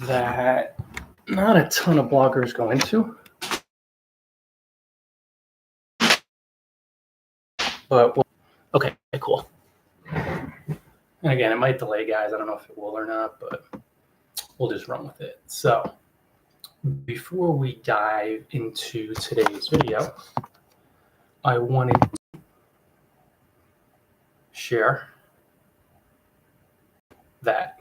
that not a ton of bloggers go into. But okay, cool. And again, it might delay, guys. I don't know if it will or not, but we'll just run with it. So before we dive into today's video, I wanted to share that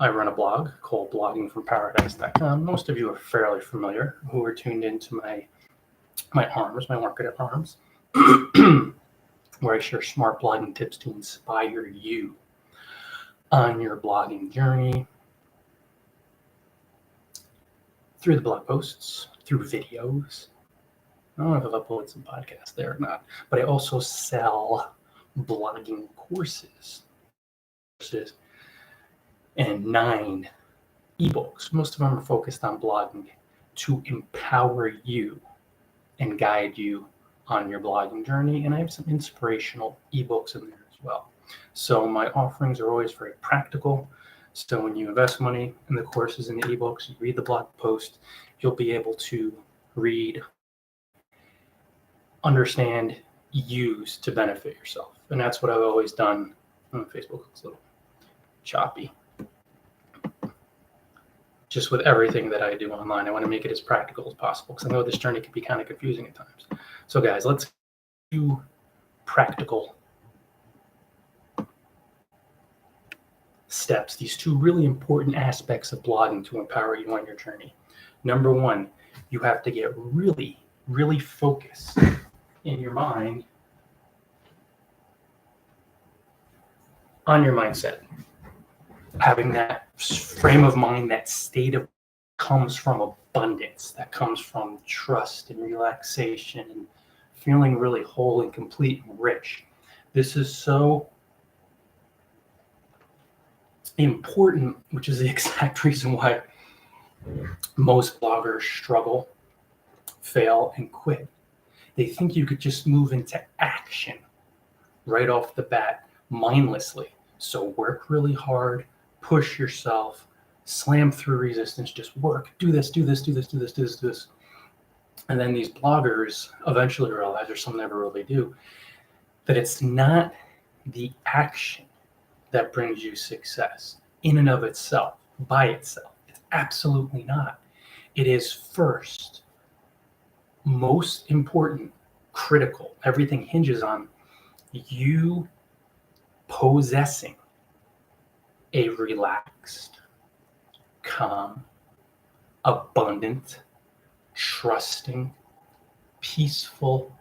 I run a blog called bloggingfromparadise.com. Most of you are fairly familiar who are tuned into my Market at Arms, where I share smart blogging tips to inspire you on your blogging journey through the blog posts, through videos. I don't know if I've uploaded some podcasts there or not, but I also sell blogging courses and 9 ebooks. Most of them are focused on blogging to empower you and guide you on your blogging journey. And I have some inspirational ebooks in there as well. So my offerings are always very practical. So when you invest money in the courses and the ebooks, you read the blog post, you'll be able to read, understand, use to benefit yourself. And that's what I've always done. Facebook looks a little choppy. Just with everything that I do online, I want to make it as practical as possible because I know this journey can be kind of confusing at times. So guys, let's do practical steps, these 2 really important aspects of blogging to empower you on your journey. Number 1, you have to get really, really focused in your mind on your mindset. Having that frame of mind, that state of comes from abundance, that comes from trust and relaxation and feeling really whole and complete and rich. This is so important, which is the exact reason why most bloggers struggle, fail, and quit. They think you could just move into action right off the bat mindlessly. So work really hard, push yourself, slam through resistance, just work, do this. And then these bloggers eventually realize, or some never really do, that it's not the action that brings you success in and of itself, by itself. It's absolutely not. It is first, most important, critical. Everything hinges on you possessing a relaxed, calm, abundant, trusting, peaceful,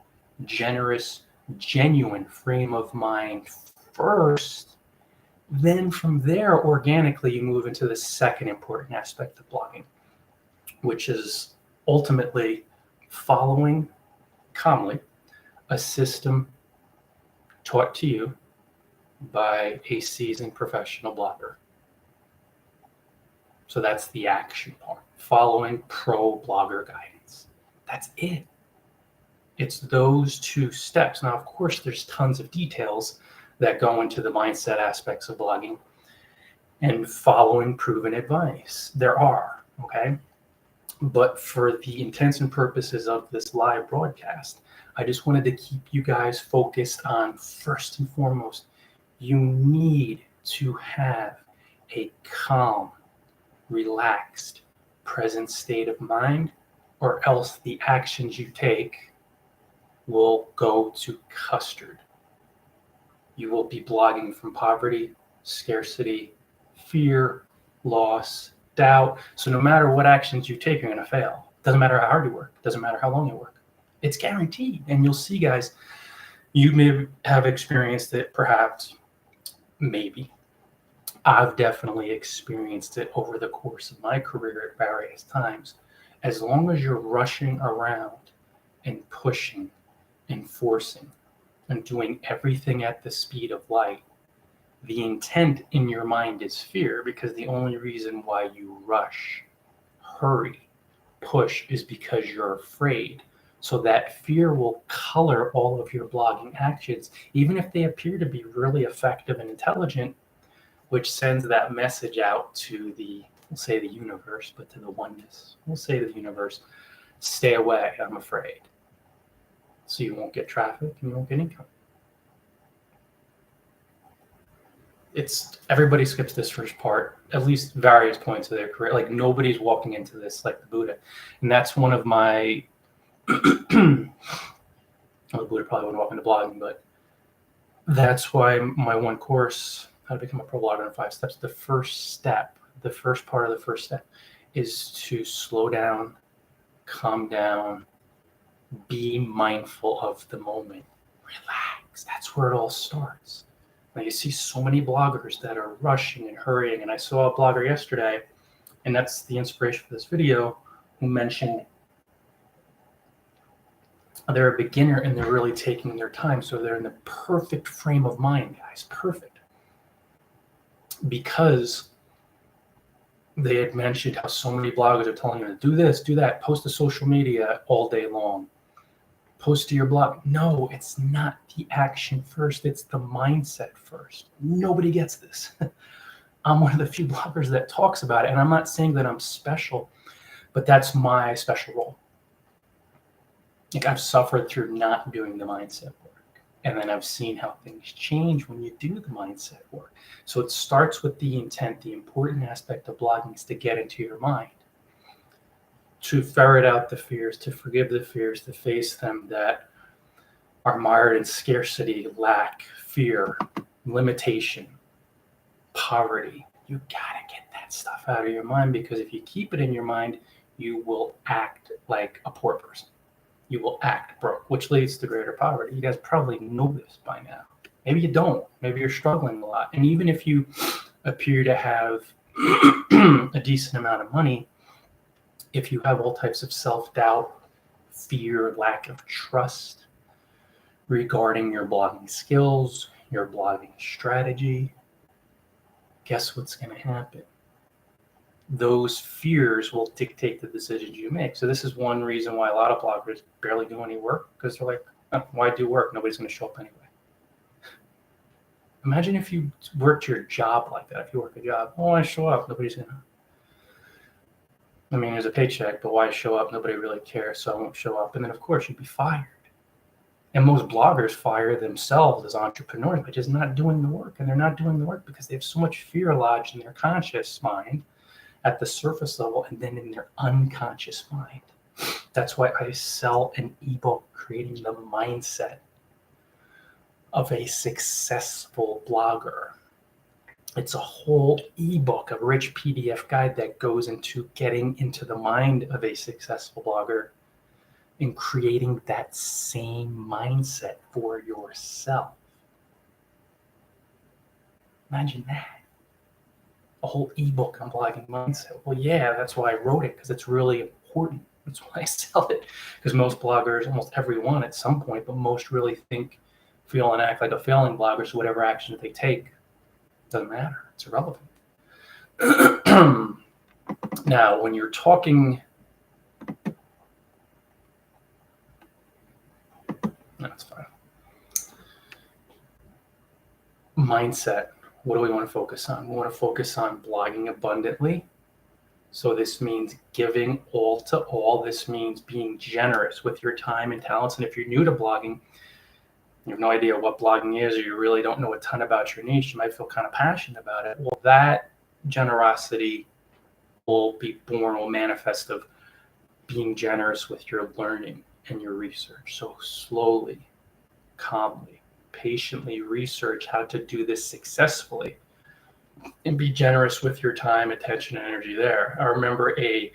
generous, genuine frame of mind first. Then from there, organically, you move into the second important aspect of blogging, which is ultimately following calmly a system taught to you by a seasoned professional blogger. So that's the action part, following pro blogger guidance. That's it. It's those 2 steps. Now, of course, there's tons of details that go into the mindset aspects of blogging and following proven advice. There are, okay? But for the intents and purposes of this live broadcast, I just wanted to keep you guys focused on, first and foremost, you need to have a calm, relaxed, present state of mind, or else the actions you take will go to custard. You will be blogging from poverty, scarcity, fear, loss, doubt. So no matter what actions you take, you're going to fail. Doesn't matter how hard you work. Doesn't matter how long you work. It's guaranteed. And you'll see, guys, you may have experienced it, perhaps, maybe. I've definitely experienced it over the course of my career at various times. As long as you're rushing around and pushing and forcing and doing everything at the speed of light, the intent in your mind is fear, because the only reason why you rush, hurry, push is because you're afraid. So that fear will color all of your blogging actions, even if they appear to be really effective and intelligent, which sends that message out to the we'll say the universe, but to the oneness, we'll say the universe, stay away, I'm afraid. So you won't get traffic and you won't get income. Everybody skips this first part, at least various points of their career. Like nobody's walking into this like the Buddha. And that's one of my, well, the Buddha probably wouldn't walk into blogging, but that's why my one course, How to Become a Pro Blogger in 5 Steps, the first step, the first part of the first step is to slow down, calm down, be mindful of the moment, relax. That's where it all starts. Now you see so many bloggers that are rushing and hurrying, and I saw a blogger yesterday, and that's the inspiration for this video, who mentioned they're a beginner and they're really taking their time, so they're in the perfect frame of mind, guys, perfect. Because they had mentioned how so many bloggers are telling you to do this, do that, post to social media all day long, post to your blog. No, it's not the action first. It's the mindset first. Nobody gets this. I'm one of the few bloggers that talks about it. And I'm not saying that I'm special, but that's my special role. Like I've suffered through not doing the mindset work. And then I've seen how things change when you do the mindset work. So it starts with the intent. The important aspect of blogging is to get into your mind, to ferret out the fears, to forgive the fears, to face them that are mired in scarcity, lack, fear, limitation, poverty. You gotta get that stuff out of your mind, because if you keep it in your mind, you will act like a poor person. You will act broke, which leads to greater poverty. You guys probably know this by now. Maybe you don't. Maybe you're struggling a lot. And even if you appear to have a decent amount of money, if you have all types of self-doubt, fear, lack of trust regarding your blogging skills, your blogging strategy, guess what's going to happen? Those fears will dictate the decisions you make. So this is one reason why a lot of bloggers barely do any work, because they're like, oh, why do work? Nobody's going to show up anyway. Imagine if you worked your job like that. If you work a job, oh, I show up, nobody's going to. I mean, there's a paycheck, but why show up? Nobody really cares, so I won't show up. And then, of course, you'd be fired. And most bloggers fire themselves as entrepreneurs by just not doing the work. And they're not doing the work because they have so much fear lodged in their conscious mind at the surface level and then in their unconscious mind. That's why I sell an ebook, Creating the Mindset of a Successful Blogger. It's a whole ebook, a rich PDF guide that goes into getting into the mind of a successful blogger and creating that same mindset for yourself. Imagine that. A whole ebook on blogging mindset. Well, yeah, that's why I wrote it, because it's really important. That's why I sell it. Because most bloggers, almost everyone at some point, but most really think, feel, and act like a failing blogger, so whatever action they take doesn't matter. It's irrelevant. Now, when you're talking, that's fine. Mindset. What do we want to focus on? We want to focus on blogging abundantly. So this means giving all to all. This means being generous with your time and talents. And if you're new to blogging, you have no idea what blogging is, or you really don't know a ton about your niche, you might feel kind of passionate about it. Well, that generosity will be born, will manifest of being generous with your learning and your research. So slowly, calmly, patiently research how to do this successfully and be generous with your time, attention, and energy there. I remember a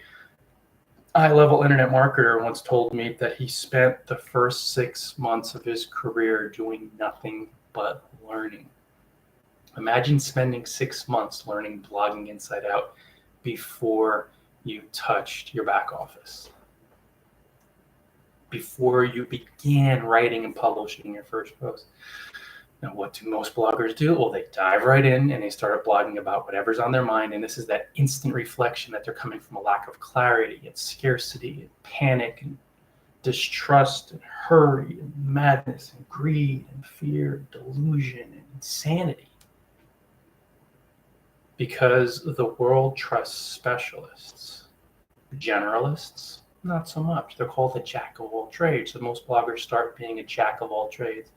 high-level internet marketer once told me that he spent the first 6 months of his career doing nothing but learning. Imagine spending 6 months learning blogging inside out before you touched your back office, before you began writing and publishing your first post. Now, what do most bloggers do? Well, they dive right in and they start blogging about whatever's on their mind. And this is that instant reflection that they're coming from a lack of clarity and scarcity and panic and distrust and hurry and madness and greed and fear and delusion and insanity. because the world trusts specialists. Generalists, not so much. They're called the jack of all trades. So most bloggers start being a jack of all trades.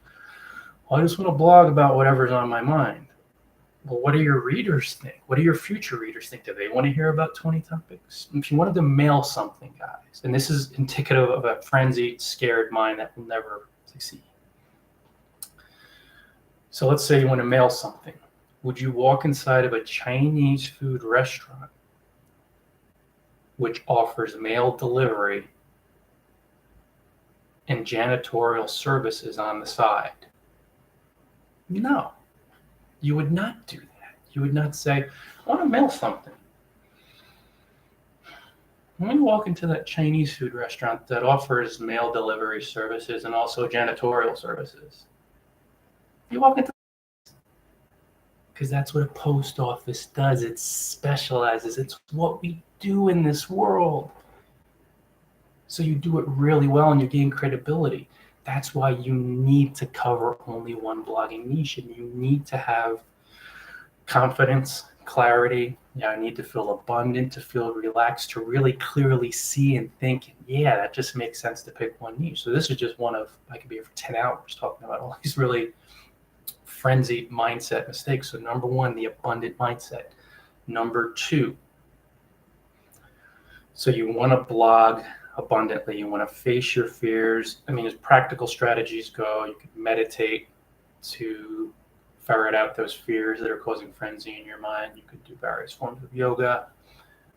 Well, I just want to blog about whatever's on my mind. Well, what do your readers think? What do your future readers think? Do they want to hear about 20 topics? If you wanted to mail something, guys, and this is indicative of a frenzied, scared mind that will never succeed. So let's say you want to mail something. Would you walk inside of a Chinese food restaurant which offers mail delivery and janitorial services on the side? No, you would not do that. You would not say, I want to mail something. When you walk into that Chinese food restaurant that offers mail delivery services and also janitorial services, you walk into, because that's what a post office does. It specializes. It's what we do in this world. So you do it really well and you gain credibility. That's why you need to cover only one blogging niche, and you need to have confidence, clarity. I need to feel abundant, to feel relaxed, to really clearly see and think, yeah, that just makes sense to pick one niche. So this is just one of, I could be here for 10 hours talking about all these really frenzied mindset mistakes. So number one, the abundant mindset. Number two, so you want to blog abundantly. You want to face your fears. I mean, as practical strategies go, you can meditate to ferret out those fears that are causing frenzy in your mind. You could do various forms of yoga,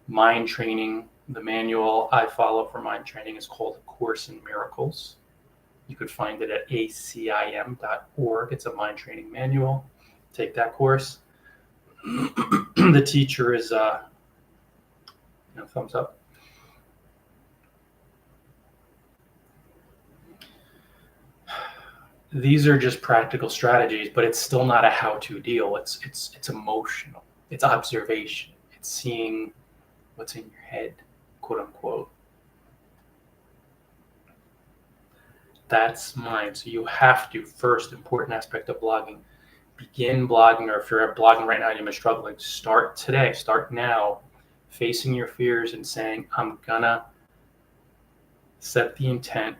mind training. The manual I follow for mind training is called A Course in Miracles. You could find it at acim.org. It's a mind training manual. Take that course. The teacher is, thumbs up. These are just practical strategies, but it's still not a how-to deal. It's emotional. It's observation. It's seeing what's in your head, quote unquote. That's mine. So you have to, first important aspect of blogging, begin blogging, or if you're blogging right now and you're struggling, start today, start now, facing your fears and saying, I'm gonna set the intent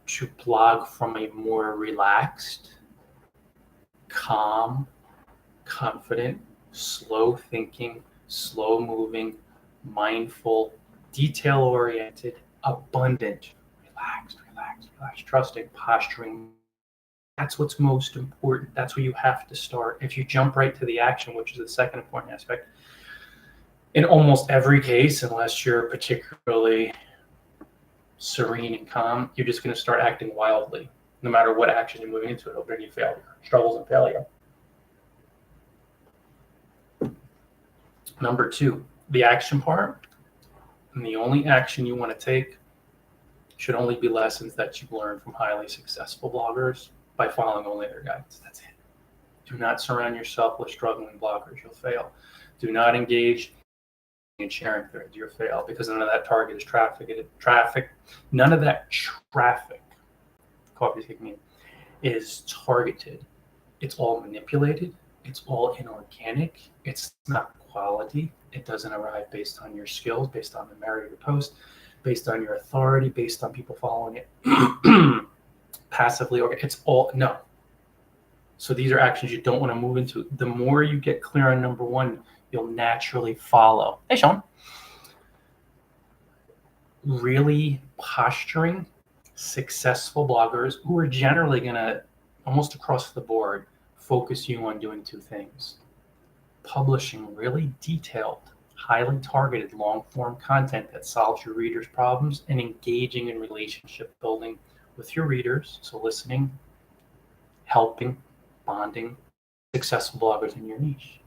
to blog from a more relaxed, calm, confident, slow thinking, slow moving, mindful, detail oriented, abundant, relaxed, trusting, posturing. That's what's most important. That's where you have to start. If you jump right to the action, which is the second important aspect, in almost every case, unless you're particularly serene and calm, you're just going to start acting wildly. No matter what action you're moving into, it'll bring you failure, struggles and failure. Number two, the action part. And the only action you want to take should only be lessons that you've learned from highly successful bloggers by following only their guidance. That's it. Do not surround yourself with struggling bloggers. You'll fail. Do not engage in sharing threads. You'll fail, because none of that target is traffic. None of that traffic, coffee's kicking in, is targeted. It's all manipulated. It's all inorganic. It's not quality. It doesn't arrive based on your skills, based on the merit of your post, based on your authority, based on people following it passively, or it's all no. So these are actions you don't want to move into. The more you get clear on number one, you'll naturally follow. Hey, Sean. Really posturing, successful bloggers who are generally going to, almost across the board, focus you on doing two things: publishing really detailed, highly targeted, long-form content that solves your readers' problems, and engaging in relationship building with your readers. So listening, helping, bonding, successful bloggers in your niche.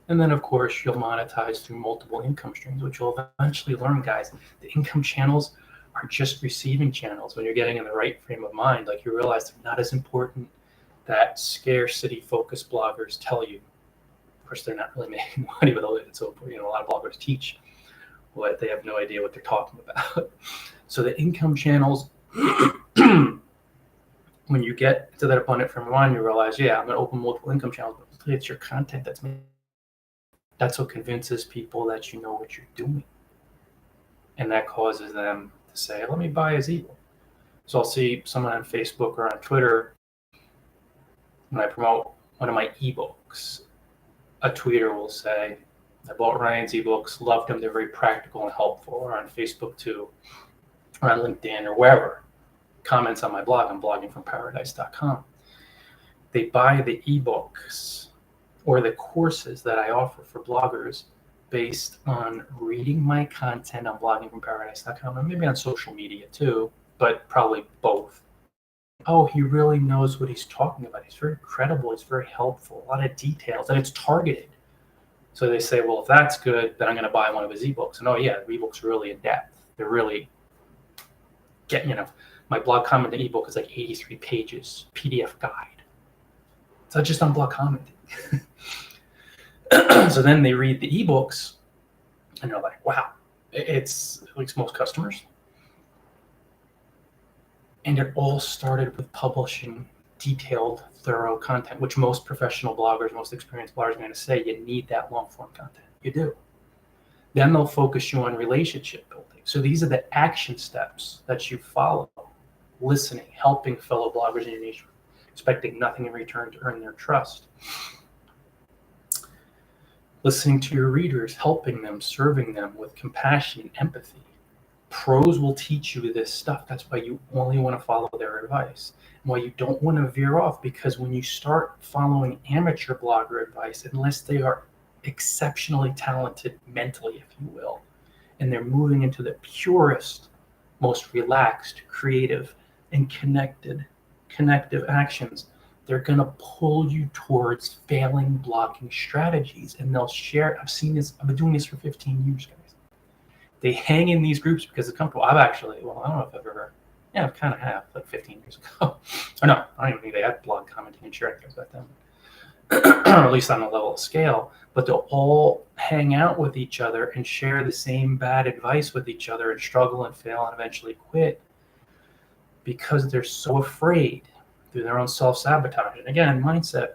And then, of course, you'll monetize through multiple income streams, which you'll eventually learn, guys. The income channels are just receiving channels. When you're getting in the right frame of mind, like, you realize they're not as important that scarcity-focused bloggers tell you. Of course, they're not really making money with all it. So, a lot of bloggers teach what they have no idea what they're talking about. So the income channels, when you get to that abundant frame of mind, you realize, yeah, I'm going to open multiple income channels, but it's your content that's making That's what convinces people that you know what you're doing. And that causes them to say, let me buy his ebook. So I'll see someone on Facebook or on Twitter when I promote one of my ebooks. A tweeter will say, I bought Ryan's ebooks, loved them, they're very practical and helpful, or on Facebook too, or on LinkedIn or wherever. Comments on my blog, I'm bloggingfromparadise.com. They buy the ebooks or the courses that I offer for bloggers based on reading my content on bloggingfromparadise.com, and maybe on social media too, but probably both. Oh, he really knows what he's talking about. He's very credible. He's very helpful. A lot of details, and it's targeted. So they say, well, if that's good, then I'm going to buy one of his ebooks. And oh yeah, the ebooks are really in depth. They're really my blog commenting ebook is like 83 pages, PDF guide. It's not just on blog commenting. So then they read the ebooks and they're like, wow, it's at least most customers. And it all started with publishing detailed, thorough content, which most professional bloggers, most experienced bloggers are going to say you need that long form content. You do. Then they'll focus you on relationship building. So these are the action steps that you follow: listening, helping fellow bloggers in your niche, expecting nothing in return to earn their trust. Listening to your readers, helping them, serving them with compassion and empathy. Pros will teach you this stuff. That's why you only want to follow their advice, and why you don't want to veer off, because when you start following amateur blogger advice, unless they are exceptionally talented mentally, if you will, and they're moving into the purest, most relaxed, creative, and connective actions, they're going to pull you towards failing blogging strategies, and they'll share. I've seen this. I've been doing this for 15 years, guys. They hang in these groups because it's comfortable. I've actually, well, I don't know if I've ever, yeah, I've kind of have, like 15 years ago. Or no, I don't even think they had blog commenting and sharing things back then. Or at least on a level of scale. But they'll all hang out with each other and share the same bad advice with each other and struggle and fail and eventually quit because they're so afraid through their own self-sabotage. And again, mindset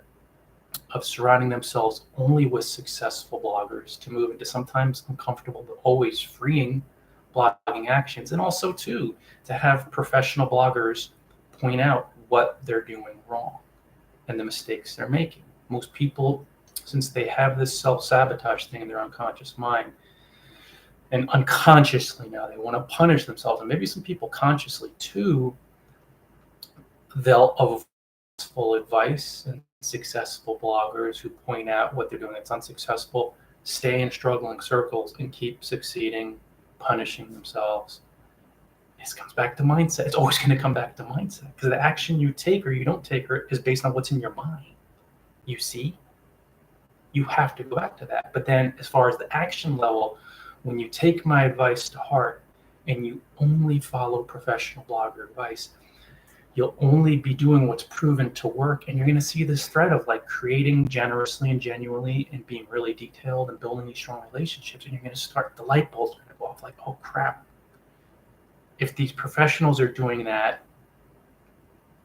of surrounding themselves only with successful bloggers to move into sometimes uncomfortable but always freeing blogging actions, and also too to have professional bloggers point out what they're doing wrong and the mistakes they're making. Most people, since they have this self-sabotage thing in their unconscious mind, and unconsciously now they want to punish themselves, and maybe some people consciously too, they'll avoid full advice, and successful bloggers who point out what they're doing that's unsuccessful stay in struggling circles and keep succeeding, punishing themselves. This comes back to mindset. It's always going to come back to mindset, because the action you take or you don't take is based on what's in your mind. You see, you have to go back to that. But then as far as the action level, when you take my advice to heart and you only follow professional blogger advice, you'll only be doing what's proven to work. And you're going to see this thread of like creating generously and genuinely and being really detailed and building these strong relationships. And you're going to start, the light bulbs are going to go off like, oh crap. If these professionals are doing that,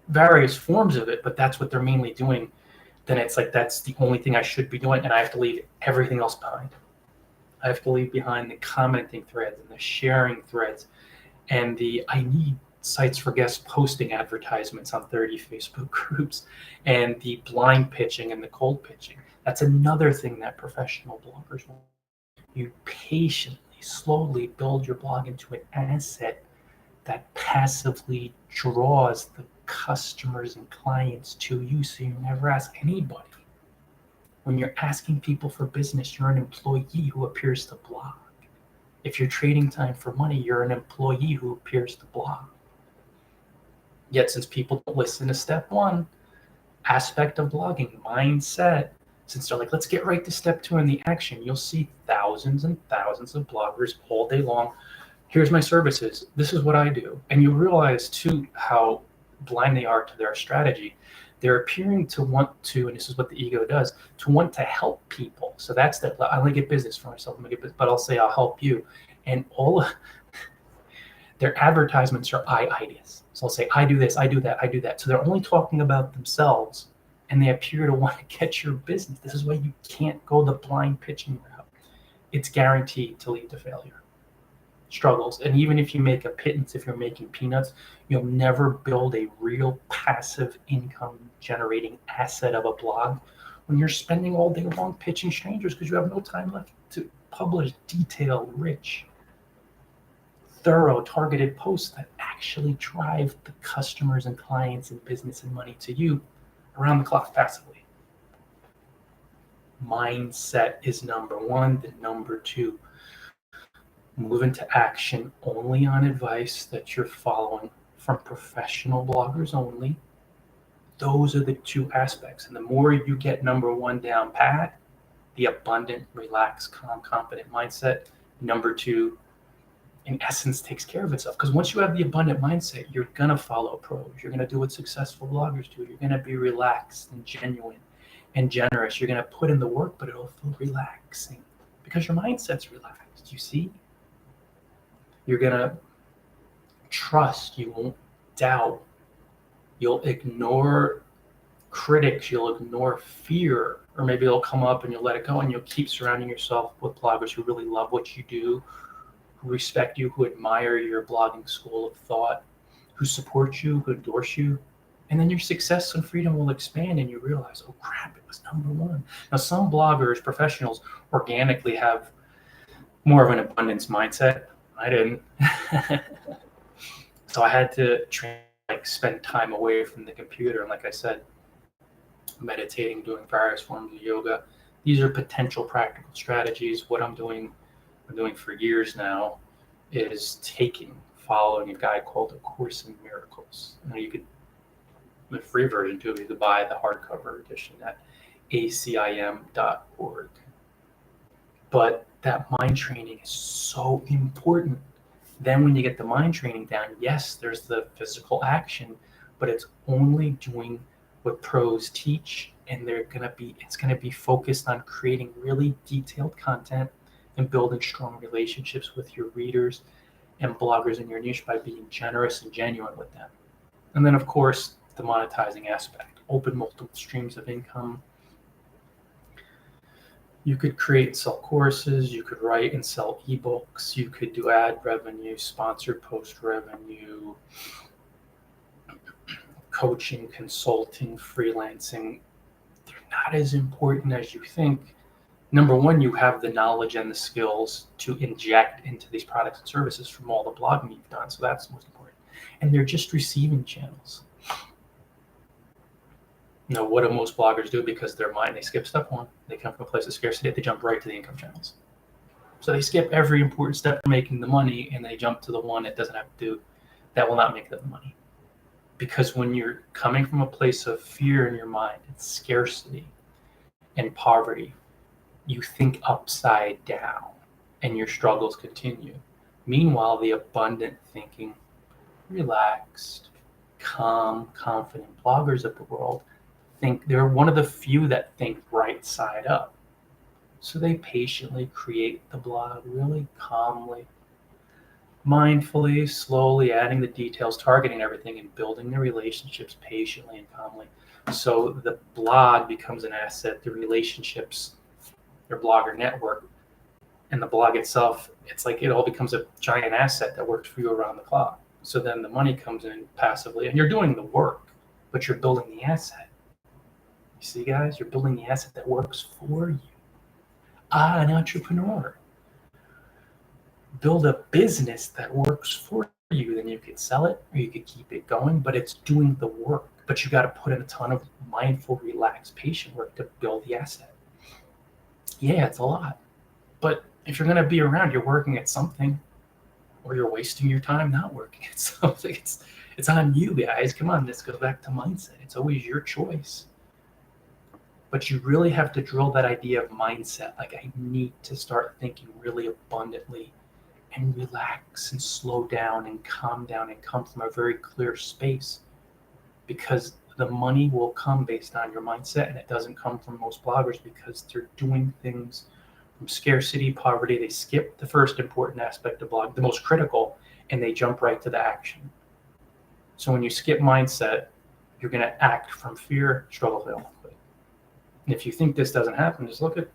various forms of it, but that's what they're mainly doing, then it's like, that's the only thing I should be doing. And I have to leave everything else behind. I have to leave behind the commenting threads and the sharing threads and I need sites for guest posting advertisements on 30 Facebook groups and the blind pitching and the cold pitching. That's another thing that professional bloggers want. You patiently, slowly build your blog into an asset that passively draws the customers and clients to you, so you never ask anybody. When you're asking people for business, you're an employee who appears to blog. If you're trading time for money, you're an employee who appears to blog. Yet since people don't listen to step one aspect of blogging, mindset, since they're like, let's get right to step two in the action, you'll see thousands and thousands of bloggers all day long. Here's my services. This is what I do. And you realize too how blind they are to their strategy. They're appearing to want to, and this is what the ego does, to want to help people. So that's that. I want to get business for myself, but I'll say I'll help you. And all of their advertisements are I ideas. So I'll say, I do this, I do that, I do that. So they're only talking about themselves, and they appear to want to get your business. This is why you can't go the blind pitching route. it's guaranteed to lead to failure, struggles. And even if you make a pittance, if you're making peanuts, you'll never build a real passive income generating asset of a blog when you're spending all day long pitching strangers because you have no time left to publish detailed, rich, thorough, targeted posts that actually drive the customers and clients and business and money to you around the clock passively. Mindset is number one. Then number two, move into action only on advice that you're following from professional bloggers only. Those are the two aspects. And the more you get number one down pat, the abundant, relaxed, calm, confident mindset, number two, in essence, takes care of itself. Because once you have the abundant mindset, you're going to follow pros. You're going to do what successful bloggers do. You're going to be relaxed and genuine and generous. You're going to put in the work, but it'll feel relaxing because your mindset's relaxed. You see? You're going to trust. You won't doubt. You'll ignore critics. You'll ignore fear. Or maybe it'll come up and you'll let it go, and you'll keep surrounding yourself with bloggers who really love what you do, who respect you, who admire your blogging school of thought, who support you, who endorse you. And then your success and freedom will expand and you realize, oh crap, it was number one. Now, some bloggers, professionals, organically have more of an abundance mindset. I didn't. So I had to spend time away from the computer. And like I said, meditating, doing various forms of yoga. These are potential practical strategies. What I'm doing for years now is following a guide called A Course in Miracles. Now you could, the free version too, you could buy the hardcover edition at acim.org. But that mind training is so important. Then when you get the mind training down, yes, there's the physical action, but it's only doing what pros teach, and it's gonna be focused on creating really detailed content and building strong relationships with your readers and bloggers in your niche by being generous and genuine with them. And then, of course, the monetizing aspect. Open multiple streams of income. You could create and sell courses. You could write and sell ebooks. You could do ad revenue, sponsored post revenue, coaching, consulting, freelancing. They're not as important as you think. Number one, you have the knowledge and the skills to inject into these products and services from all the blogging you've done. So that's most important. And they're just receiving channels. Now, what do most bloggers do? Because their mind, they skip step one. They come from a place of scarcity. They jump right to the income channels. So they skip every important step for making the money, and they jump to the one that doesn't have to do, that will not make them money. Because when you're coming from a place of fear in your mind, it's scarcity and poverty, you think upside down and your struggles continue. Meanwhile, the abundant thinking, relaxed, calm, confident bloggers of the world think they're one of the few that think right side up. So they patiently create the blog really calmly, mindfully, slowly adding the details, targeting everything, and building the relationships patiently and calmly. So the blog becomes an asset, the relationships, your blogger network, and the blog itself, it's like it all becomes a giant asset that works for you around the clock. So then the money comes in passively, and you're doing the work, but you're building the asset. You see, guys, you're building the asset that works for you. An entrepreneur. Build a business that works for you, then you could sell it or you could keep it going, but it's doing the work. But you got to put in a ton of mindful, relaxed, patient work to build the asset. Yeah, it's a lot. But if you're going to be around, you're working at something, or you're wasting your time not working at something. It's on you, guys. Come on, this goes back to mindset. It's always your choice. But you really have to drill that idea of mindset. Like, I need to start thinking really abundantly and relax and slow down and calm down and come from a very clear space, because the money will come based on your mindset, and it doesn't come from most bloggers because they're doing things from scarcity, poverty. They skip the first important aspect of blog, the most critical, and they jump right to the action. So when you skip mindset, you're going to act from fear, struggle, fail. And if you think this doesn't happen, just look at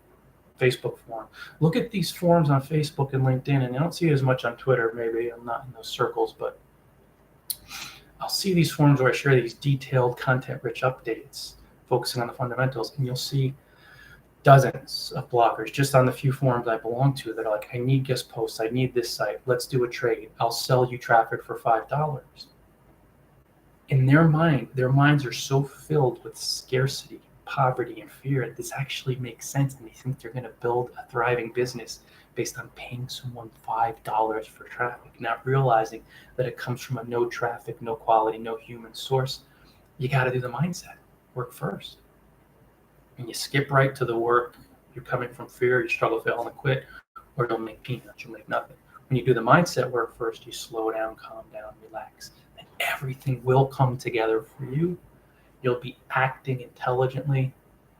Facebook forum. Look at these forums on Facebook and LinkedIn, and I don't see it as much on Twitter. Maybe I'm not in those circles, but I'll see these forums where I share these detailed, content-rich updates focusing on the fundamentals, and you'll see dozens of bloggers just on the few forums I belong to that are like, I need guest posts, I need this site, let's do a trade, I'll sell you traffic for $5. In their minds are so filled with scarcity, poverty, and fear, this actually makes sense, and they think they're going to build a thriving business based on paying someone $5 for traffic, not realizing that it comes from a no traffic, no quality, no human source. You got to do the mindset work first. And you skip right to the work, you're coming from fear, you struggle, fail, and quit, or you'll make peanuts, you'll make nothing. When you do the mindset work first, you slow down, calm down, relax, and everything will come together for you. You'll be acting intelligently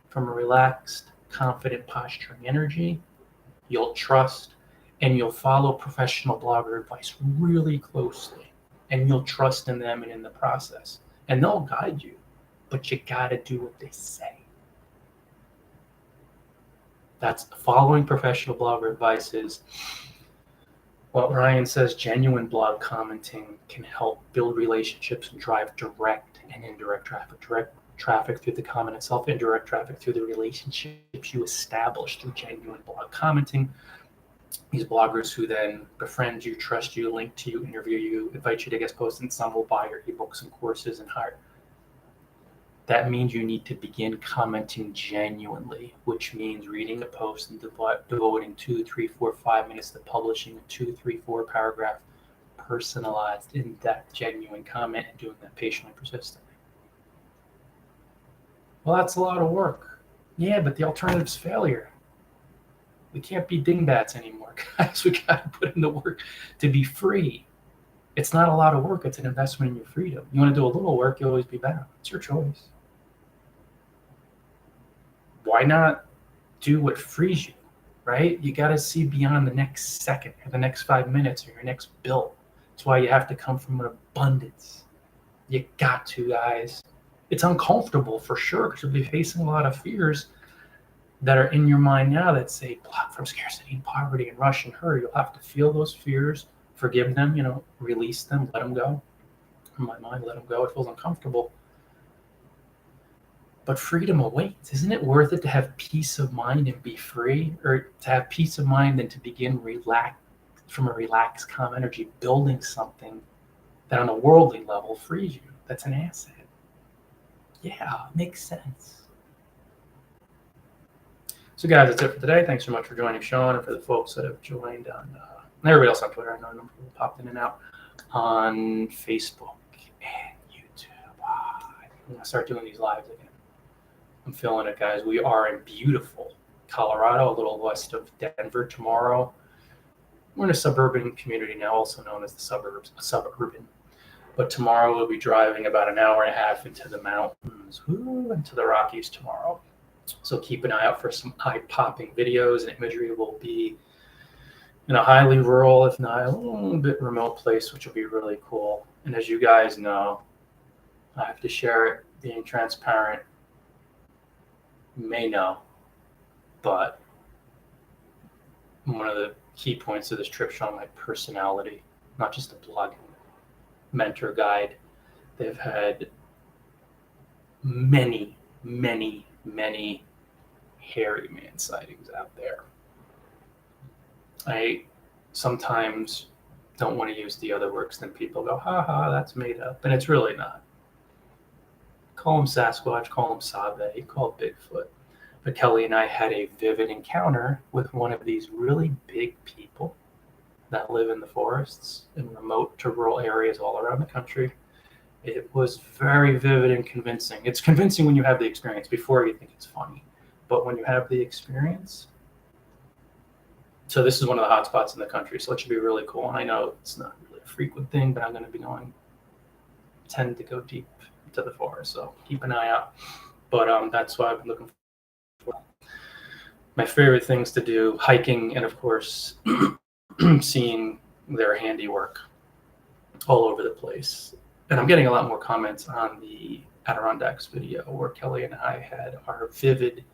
from a relaxed, confident, posturing energy. You'll trust, and you'll follow professional blogger advice really closely, and you'll trust in them and in the process, and they'll guide you, but you got to do what they say. That's following professional blogger advice is what Ryan says. Genuine blog commenting can help build relationships and drive direct and indirect traffic. Direct traffic through the comment itself, indirect traffic through the relationships you establish through genuine blog commenting. These bloggers who then befriend you, trust you, link to you, interview you, invite you to guest posts, and some will buy your ebooks and courses and hire. That means you need to begin commenting genuinely, which means reading a post and devoting 2, 3, 4, 5 minutes to publishing a 2, 3, 4 paragraph personalized, in-depth, genuine comment, and doing that patiently, persistently. Well, that's a lot of work. Yeah, but the alternative is failure. We can't be dingbats anymore, guys. We got to put in the work to be free. It's not a lot of work. It's an investment in your freedom. You want to do a little work, you'll always be bound. It's your choice. Why not do what frees you, right? You got to see beyond the next second or the next 5 minutes or your next bill. That's why you have to come from an abundance. You got to, guys. It's uncomfortable for sure because you'll be facing a lot of fears that are in your mind now that say block from scarcity and poverty and rush and hurry. You'll have to feel those fears, forgive them, release them, let them go. In my mind, let them go. It feels uncomfortable. But freedom awaits. Isn't it worth it to have peace of mind and be free, or to have peace of mind and to begin from a relaxed, calm energy, building something that on a worldly level frees you? That's an asset. Yeah, makes sense. So guys, that's it for today. Thanks so much for joining Sean, and for the folks that have joined on, everybody else on Twitter. I know a number of people popped in and out on Facebook and YouTube. I'm going to start doing these lives again. I'm feeling it, guys. We are in beautiful Colorado, a little west of Denver tomorrow. We're in a suburban community now, also known as the suburban. But tomorrow we'll be driving about an hour and a half into the mountains, into the Rockies tomorrow. So keep an eye out for some eye-popping videos, and imagery will be in a highly rural, if not a little bit remote place, which will be really cool. And as you guys know, I have to share it, being transparent. You may know, but one of the key points of this trip showing my personality, not just a blogging mentor guide. They've had many, many, many hairy man sightings out there. I sometimes don't want to use the other words, then people go, ha, that's made up. And it's really not. Call him Sasquatch, call him Sabe, call it Bigfoot. But Kelly and I had a vivid encounter with one of these really big people that live in the forests in remote to rural areas all around the country. It was very vivid and convincing. It's convincing when you have the experience. Before, you think it's funny. But when you have the experience, so this is one of the hot spots in the country, so it should be really cool. And I know it's not really a frequent thing, but I'm going to tend to go deep into the forest, so keep an eye out. But that's why I've been looking for. My favorite things to do, hiking, and of course, seeing their handiwork all over the place. And I'm getting a lot more comments on the Adirondacks video where Kelly and I had our vivid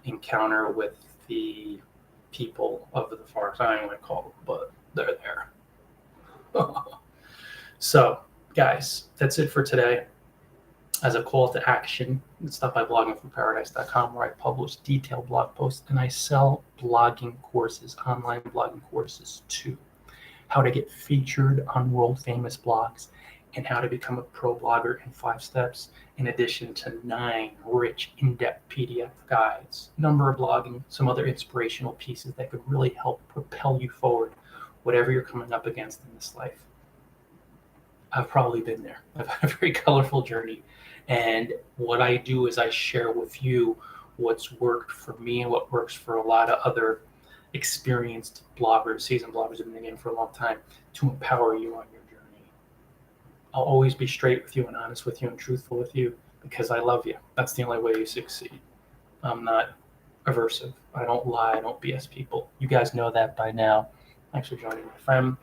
encounter with the people of the forest. I don't want to call them, but they're there. So, guys, that's it for today. As a call to action, it's stuff by bloggingfromparadise.com, where I publish detailed blog posts and I sell blogging courses, online blogging courses too. How to get featured on world famous blogs and how to become a pro blogger in 5 steps, in addition to 9 rich, in-depth PDF guides, number of blogging, some other inspirational pieces that could really help propel you forward, whatever you're coming up against in this life. I've probably been there. I've had a very colorful journey. And what I do is I share with you what's worked for me and what works for a lot of other experienced bloggers, seasoned bloggers who've been in the game for a long time, to empower you on your journey. I'll always be straight with you and honest with you and truthful with you because I love you. That's the only way you succeed. I'm not aversive. I don't lie. I don't BS people. You guys know that by now. Thanks for joining my friend.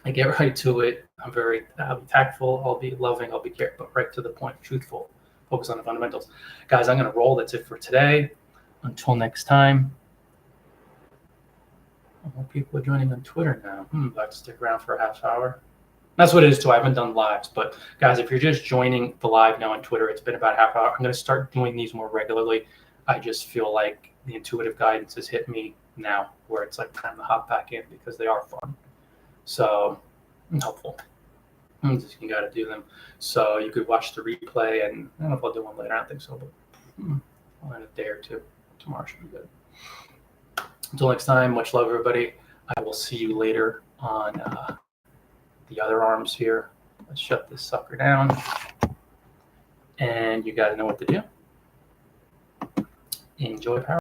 I get right to it. I'll be tactful. I'll be loving. I'll be careful, but right to the point, truthful. Focus on the fundamentals. Guys, I'm going to roll. That's it for today. Until next time. More people are joining on Twitter now. I'd like to stick around for a half hour. That's what it is too. I haven't done lives, but guys, if you're just joining the live now on Twitter, it's been about a half hour. I'm going to start doing these more regularly. I just feel like the intuitive guidance has hit me now, where it's like time to hop back in because they are fun. So helpful. You got to do them. So you could watch the replay, and I don't know if I'll do one later. I don't think so, but I'll in a day or two. Tomorrow should be good. Until next time, much love, everybody. I will see you later on the other arms here. Let's shut this sucker down. And you guys know what to do. Enjoy Power.